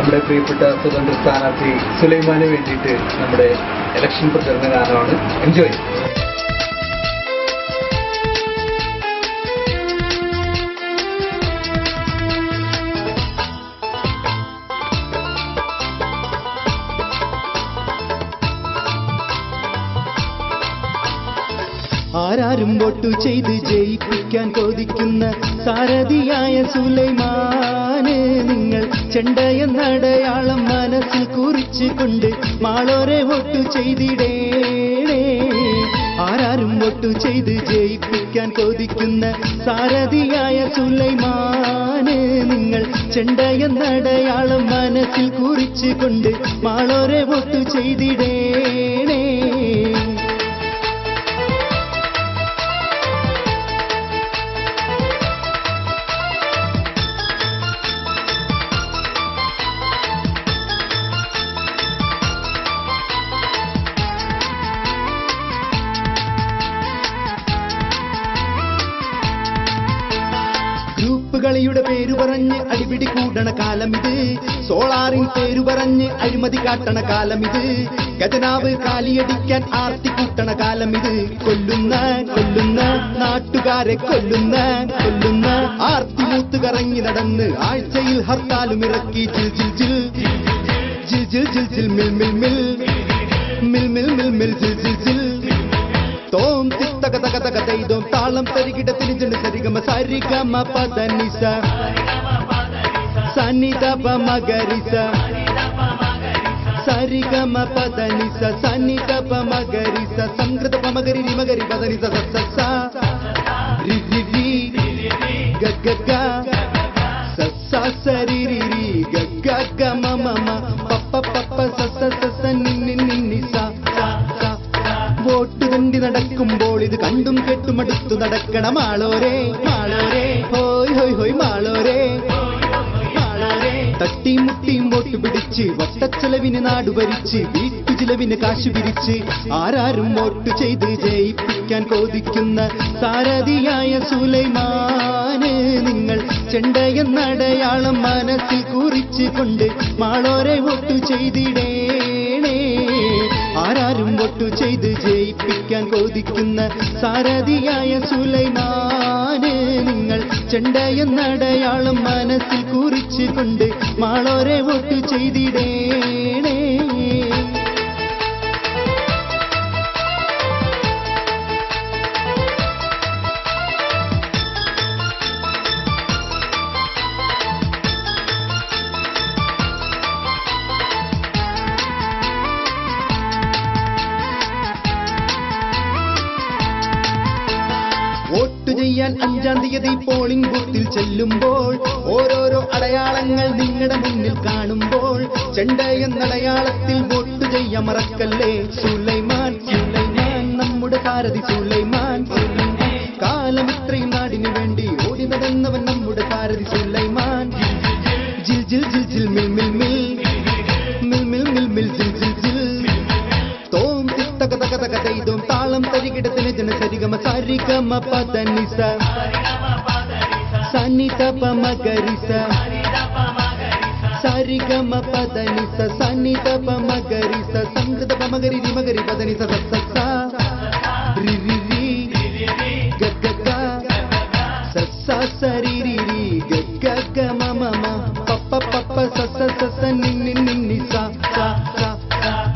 നമ്മുടെ പ്രിയപ്പെട്ട സ്വതന്ത്ര സ്ഥാനാർത്ഥി സുലൈമാന് വേണ്ടിയിട്ട് നമ്മുടെ ഇലക്ഷൻ പ്രചരണ ഗാനമാണ്. എൻജോയ്. ആരാരും വോട്ടു ചെയ്ത് ജയിപ്പിക്കാൻ കൊതിക്കുന്ന സാരഥിയായ സുലൈമാന് നിങ്ങൾ ചെണ്ട എന്നടയാളം മനസ്സിൽ കുറിച്ചുകൊണ്ട് മാളോരെ വോട്ടു ചെയ്തിടേണേ. ആരാരും വോട്ടു ചെയ്ത് ജയിപ്പിക്കാൻ കൊതിക്കുന്ന സാരഥിയായ സുലൈമാന് നിങ്ങൾ ചെണ്ട എന്നടയാളം മനസ്സിൽ കുറിച്ചുകൊണ്ട് മാളോരെ വോട്ടു ചെയ്തിടേണേ. കളിയുടെ പേരു പറഞ്ഞ് അടിപിടി കൂടണ കാലമിത്. സോളാറിൻ പേരു പറഞ്ഞ് അഴിമതി കാട്ടണ കാലമിത്. ഖജനാവ് കാലിയടിക്കാൻ ആർത്തി കൂട്ടണ കാലമിത്. കൊല്ലുന്ന കൊല്ലുന്ന നാട്ടുകാരെ കൊല്ലുന്ന കൊല്ലുന്ന ആർത്തി മൂത്ത് കറങ്ങി നടന്ന് ആഴ്ചയിൽ ഹർത്താലും ഇറക്കി ജിൽ ജിൽ ജിൽ ജിൽ ജിൽ ജിൽ ജിൽ മിൽ മിൽ മിൽ മിൽ മിൽ മിൽ മിൽ ജിൽ ജിൽ ജിൽ തോം തിത്തക തക തക തൈതോം താളം തരികിട തിരിഞ്ഞു സരിഗമ സരിഗമ പദനിസ സനിധ പമഗരിസ സരിഗമ പദനിസ സനിധ പമഗരിസ സംകൃത പമഗരി നിമഗരി പദനിസ സസ രി രി രി ഗ ഗ ഗ സസ സരി രി രി ഗ ഗ ഗ മ മ മ പപ്പ പപ്പ സസ സസ നിന്നി നിന്നി സ വോട്ട് തണ്ടി നടക്കുമ്പോൾ ഇത് കണ്ടും കേട്ടും അടുത്തു നടക്കണ മാളോരേ മാളോരേ ഹോയ് ഹോയ് ഹോയ് മാളോരേ മാളോരേ. തട്ടിയും മുട്ടിയും വോട്ട് പിടിച്ച് വട്ടച്ചെലവിന് നാട് ഭരിച്ച് വീട്ടുചിലവിന് കാശ് പിരിച്ച് ആരാരും വോട്ട് ചെയ്ത് ജയിപ്പിക്കാൻ കൊതിക്കുന്ന സാരഥിയായ സുലൈമാന് നിങ്ങൾ ചെണ്ട എന്നടയാളം മനസ്സിൽ കുറിച്ചുകൊണ്ട് മാളോരെ വോട്ട് ചെയ്തിടേണേ. ആരാരും വോട്ടു ചെയ്ത് ജയിപ്പിക്കാൻ കൊതിക്കുന്ന സാരഥിയായ സുലൈമാന് നിങ്ങൾ ചെണ്ട എന്നടയാളം മനസ്സിൽ കുറിച്ചുകൊണ്ട് മാളോരെ വോട്ട് ചെയ്തിടേണേ. വോട്ട് ചെയ്യാൻ 5-ാം തീയതി പോളിംഗ് ബൂത്തിൽ ചെല്ലുമ്പോൾ ഓരോരോ അടയാളങ്ങൾ നിങ്ങളുടെ മുന്നിൽ കാണുമ്പോൾ ചെണ്ട എന്നടയാളത്തിൽ വോട്ട് ചെയ്യാൻ മറക്കല്ലേ. സുലൈമാൻ സുലൈമാൻ നമ്മുടെ സാരഥി സുലൈമാൻ. കാലം ഇത്രയും നാടിനു വേണ്ടി ഓടി നടന്നവൻ നമ്മുടെ സാരഥി സുലൈമാൻ. ജിൽ ജിൽ ജിൽ ജിൽ മിൽ മിൽ മിൽ മിൽ മിൽ മിൽ മിൽ ജിൽ ജിൽ ജിൽ തോം തിത്തക തക തക തൈതോം താളം തരികിടത്തിന് ജനസരിഗമ സരിഗമ പദനിസ സനിധ പമഗരിസ സരിഗമ പദനിസ സനിധ പമഗരിസ സംകൃത പമഗരി നിമഗരി പദനിസ സസ രി രി രി ഗ ഗ ഗ സസ സരി രി രി ഗ ഗ ഗ മ മ മ പപ്പ പപ്പ സസ സസ നിന്നി നിന്നി സ സ സ.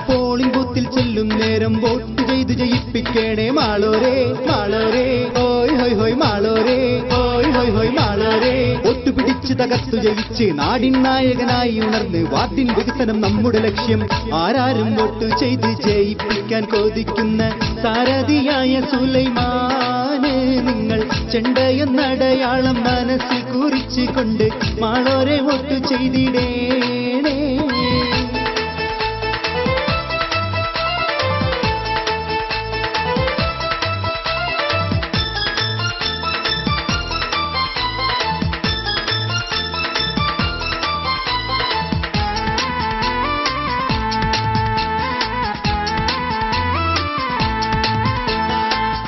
പോളിംഗ് ബൂത്തിൽ ചെല്ലും നേരം വോട്ട് ചെയ്ത് ജയിപ്പിക്കണേ മാളോരേ മാളോരേ ഹോയ് ഹോയ് ഹോയ് മാളോരേ ഹോയ് ഹോയ് ഹോയ് മാളോരേ. വോട്ട് പിടിച്ച് തകർത്തു ജയിച്ച് നാടിൻ നായകനായി ഉണർന്ന് വാർഡിൻ വികസനം നമ്മുടെ ലക്ഷ്യം. ആരാരും വോട്ട് ചെയ്ത് ജയിപ്പിക്കാൻ കൊതിക്കുന്ന സാരഥിയായ സുലൈമാന് നിങ്ങൾ ചെണ്ട എന്നടയാളം മനസ്സിൽ കുറിച്ചുകൊണ്ട് മാളോരെ വോട്ട് ചെയ്തിടേണേ.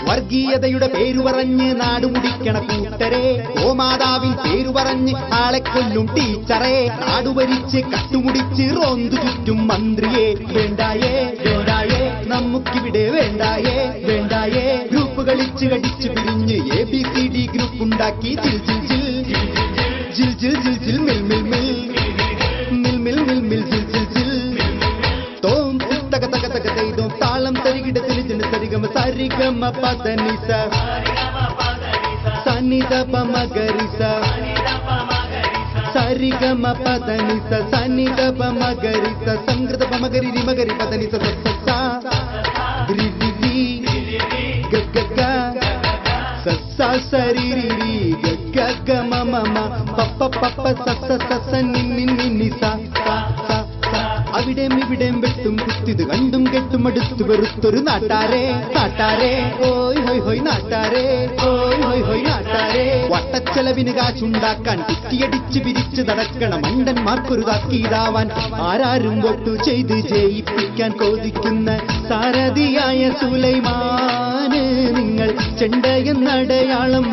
വർഗീയത വർഗീയതയുടെ പേരു പറഞ്ഞ് നാടുമുടിക്കണ കൂട്ടരെ, ഗോമാതാവിൻ പേരു പറഞ്ഞ് ആളെ കൊല്ലും ടീച്ചറെ, നാടുഭരിച്ച് കട്ടുമുടിച്ച് റോന്തു ചുറ്റും മന്ത്രിയെ. വേണ്ടായേ വേണ്ടായേ നമുക്കിവിടെ വേണ്ടായേ വേണ്ടായേ. ഗ്രൂപ്പ് കളിച്ച് കടിച്ചു പിരിഞ്ഞ് ABCD ഗ്രൂപ്പ് ഉണ്ടാക്കി ജിൽ ജിൽ ജിൽ ജിൽ ജിൽ ജിൽ ജിൽ മിൽ മിൽ മിൽ മിൽ മിൽ മിൽ മിൽ ജിൽ ജിൽ ജിൽ. തോം തക തക തക ചെയ്തോ താളം തരികിടത്തിന് ജിന് സരിഗമ സരിഗമ പദനിസ സനിത പമഗരിസ സരിഗമ പദനിസ സനിത പമഗരിസ സംകൃത പമഗരി രിമഗരി പദനിസ സസ രി രി രി ഗ ഗ ഗ സസ സരി രി രി ഗ ഗ ഗ മ മ മ പപ്പ പപ്പ സസ സസ നി നി നി നി സ സ സ. അവിടെയും ഇവിടെയും വെട്ടും കുത്തിത് കണ്ടും കെട്ടും അടുത്തു വെറുത്തൊരു നാട്ടാരെ നാട്ടാരെ. ഓയ് ഹോയ് ഹോയ് നാട്ടാരെ, ഓയ് ഹോയ് ഹോയ് നാട്ടാരെ. വട്ടച്ചെലവിന് കാശുണ്ടാക്കാൻ കുറ്റിയടിച്ച് പിരിച്ച് നടക്കണ മണ്ടന്മാർക്കൊരു താക്കീതാവാൻ ആരാരും വോട്ടു ചെയ്ത് ജയിപ്പിക്കാൻ കൊതിക്കുന്ന സാരഥിയായ സുലൈമാന് നിങ്ങൾ ചെണ്ടയെന്നടയാളം